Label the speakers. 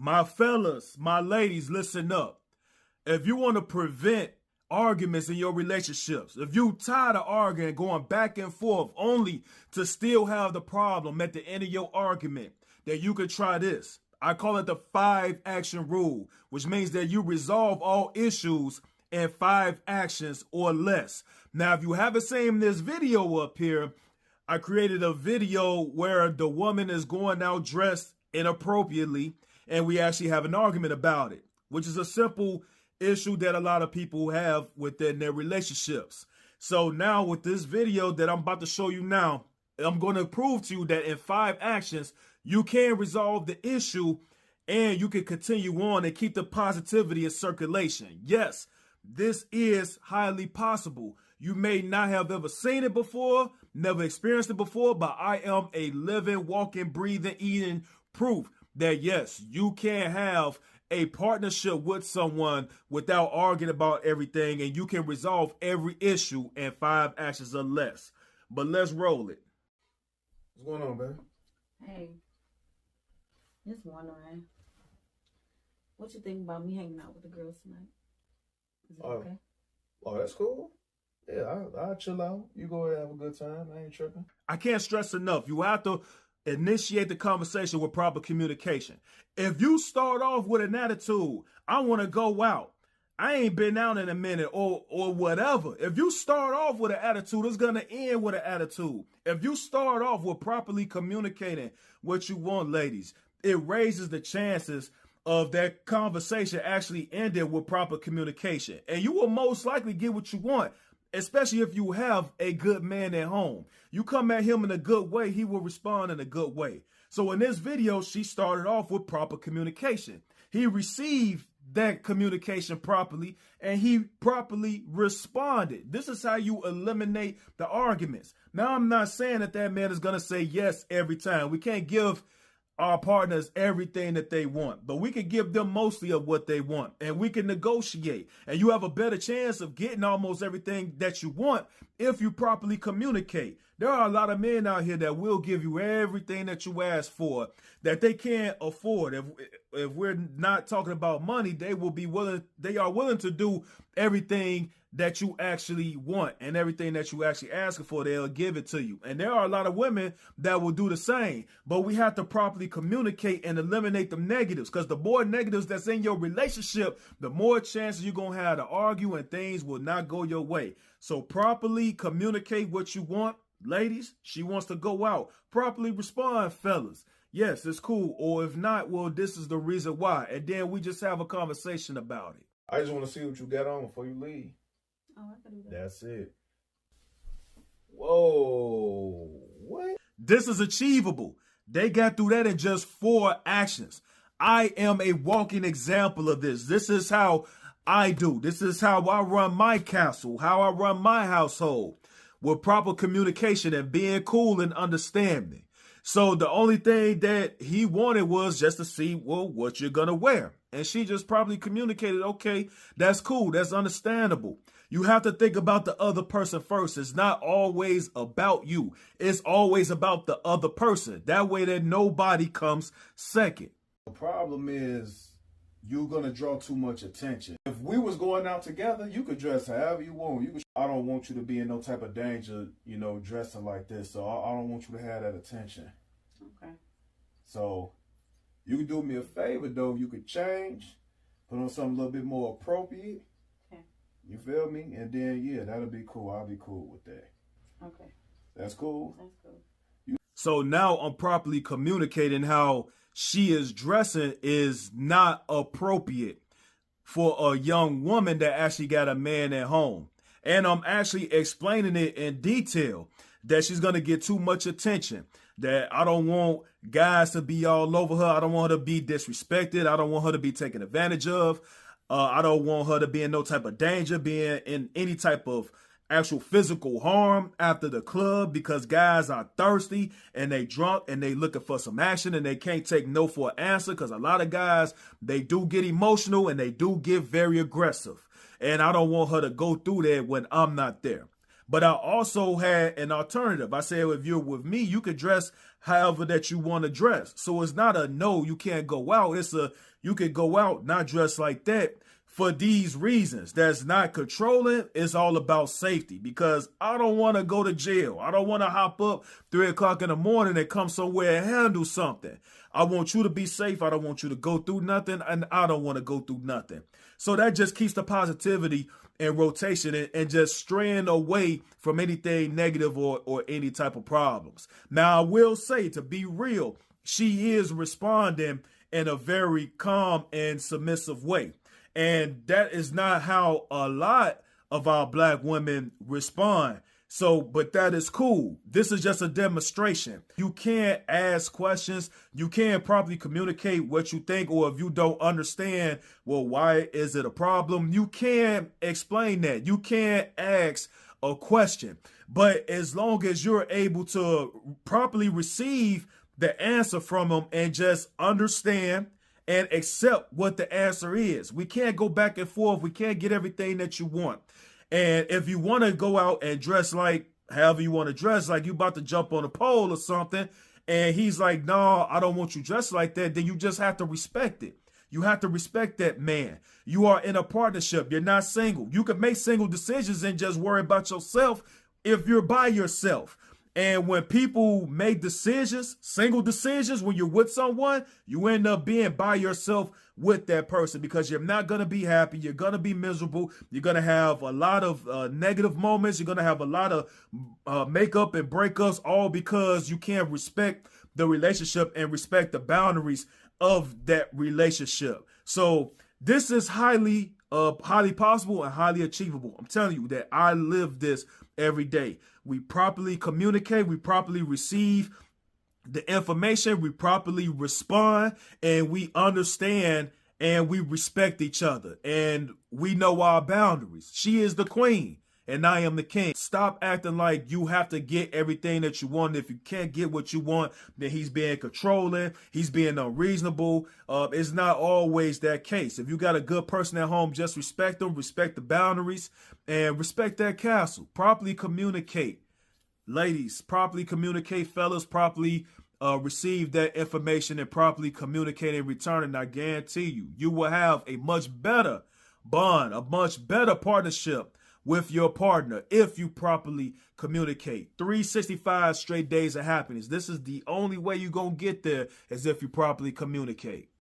Speaker 1: My fellas, my ladies, listen up. If you want to prevent arguments in your relationships, if you tired of arguing, going back and forth only to still have the problem at the end of your argument, then you could try this. I call it the 5-action rule, which means that you resolve all issues in 5 actions or less. Now, if you haven't seen this video up here, I created a video where the woman is going out dressed inappropriately, and we actually have an argument about it, which is a simple issue that a lot of people have within their relationships. So now with this video that I'm about to show you now, I'm going to prove to you that in 5 actions, you can resolve the issue and you can continue on and keep the positivity in circulation. Yes, this is highly possible. You may not have ever seen it before, never experienced it before, but I am a living, walking, breathing, eating proof that yes, you can have a partnership with someone without arguing about everything, and you can resolve every issue in 5 actions or less. But let's roll it.
Speaker 2: What's going on, baby?
Speaker 3: Hey, just wondering, what you think about me hanging out with the girls tonight? Is it okay?
Speaker 2: Oh, that's cool. Yeah, I'll chill out. You go ahead and have a good time. I ain't tripping.
Speaker 1: I can't stress enough. You have to initiate the conversation with proper communication. If you start off with an attitude, I want to go out, I ain't been out in a minute, or whatever. If you start off with an attitude, it's going to end with an attitude. If you start off with properly communicating what you want, ladies, it raises the chances of that conversation actually ending with proper communication. And you will most likely get what you want, especially if you have a good man at home. You come at him in a good way, he will respond in a good way. So in this video, she started off with proper communication. He received that communication properly, and he properly responded. This is how you eliminate the arguments. Now, I'm not saying that that man is going to say yes every time. We can't give our partners everything that they want, but we can give them mostly of what they want, and we can negotiate, and you have a better chance of getting almost everything that you want if you properly communicate. There are a lot of men out here that will give you everything that you ask for that they can't afford. If we're not talking about money, they are willing to do everything that you actually want, and everything that you actually ask for, they'll give it to you. And there are a lot of women that will do the same, but we have to properly communicate and eliminate the negatives, because the more negatives that's in your relationship, the more chances you're going to have to argue and things will not go your way. So properly communicate what you want. Ladies, she wants to go out. Properly respond, fellas. Yes, it's cool. Or if not, well, this is the reason why. And then we just have a conversation about it.
Speaker 2: I just want to see what you got on before you leave.
Speaker 3: Oh, I can do that.
Speaker 2: That's it. Whoa. What?
Speaker 1: This is achievable. They got through that in just 4 actions. I am a walking example of this. This is how I do. This is how I run my castle, how I run my household, with proper communication and being cool and understanding. So the only thing that he wanted was just to see, well, what you're going to wear. And she just probably communicated, okay, that's cool. That's understandable. You have to think about the other person first. It's not always about you. It's always about the other person. That way that nobody comes second.
Speaker 2: The problem is you're going to draw too much attention. If we was going out together, you could dress however you want. I don't want you to be in no type of danger, dressing like this. So I don't want you to have that attention.
Speaker 3: Okay.
Speaker 2: So you can do me a favor, though. You could change, put on something a little bit more appropriate.
Speaker 3: Okay.
Speaker 2: You feel me? And then, yeah, that'll be cool. I'll be cool with that.
Speaker 3: Okay.
Speaker 2: That's cool?
Speaker 3: That's cool.
Speaker 1: So now I'm properly communicating how she is dressing is not appropriate for a young woman that actually got a man at home. And I'm actually explaining it in detail that she's going to get too much attention, that I don't want guys to be all over her. I don't want her to be disrespected. I don't want her to be taken advantage of. I don't want her to be in no type of danger, being in any type of actual physical harm after the club, because guys are thirsty and they drunk and they looking for some action and they can't take no for an answer, because a lot of guys, they do get emotional and they do get very aggressive. And I don't want her to go through that when I'm not there. But I also had an alternative. I said, if you're with me, you could dress however that you want to dress. So it's not a no, you can't go out. It's a, you could go out, not dress like that for these reasons. That's not controlling. It's all about safety, because I don't want to go to jail. I don't want to hop up 3 o'clock in the morning and come somewhere and handle something. I want you to be safe. I don't want you to go through nothing, and I don't want to go through nothing. So that just keeps the positivity and rotation and just straying away from anything negative or any type of problems. Now, I will say, to be real, she is responding in a very calm and submissive way. And that is not how a lot of our black women respond. So, but that is cool. This is just a demonstration. You can't ask questions. You can't properly communicate what you think, or if you don't understand, well, why is it a problem? You can't explain that. You can't ask a question. But as long as you're able to properly receive the answer from them and just understand and accept what the answer is. We can't go back and forth. We can't get everything that you want. And if you want to go out and dress like however you want to dress, like you about to jump on a pole or something, and he's like, no, I don't want you dressed like that, then you just have to respect it. You have to respect that man. You are in a partnership. You're not single. You can make single decisions and just worry about yourself if you're by yourself. And when people make decisions, single decisions, when you're with someone, you end up being by yourself with that person, because you're not going to be happy. You're going to be miserable. You're going to have a lot of negative moments. You're going to have a lot of makeup and breakups, all because you can't respect the relationship and respect the boundaries of that relationship. So this is highly possible and highly achievable. I'm telling you that I live this every day. We properly communicate, we properly receive the information, we properly respond, and we understand and we respect each other, and we know our boundaries. She is the queen and I am the king. Stop acting like you have to get everything that you want. If you can't get what you want, then he's being controlling, he's being unreasonable. It's not always that case. If you got a good person at home, just respect them, respect the boundaries, and respect that castle. Properly communicate. Ladies, properly communicate. Fellas, properly receive that information and properly communicate in return. And I guarantee you, you will have a much better bond, a much better partnership with your partner if you properly communicate. 365 straight days of happiness. This is the only way you're going to get there, is if you properly communicate.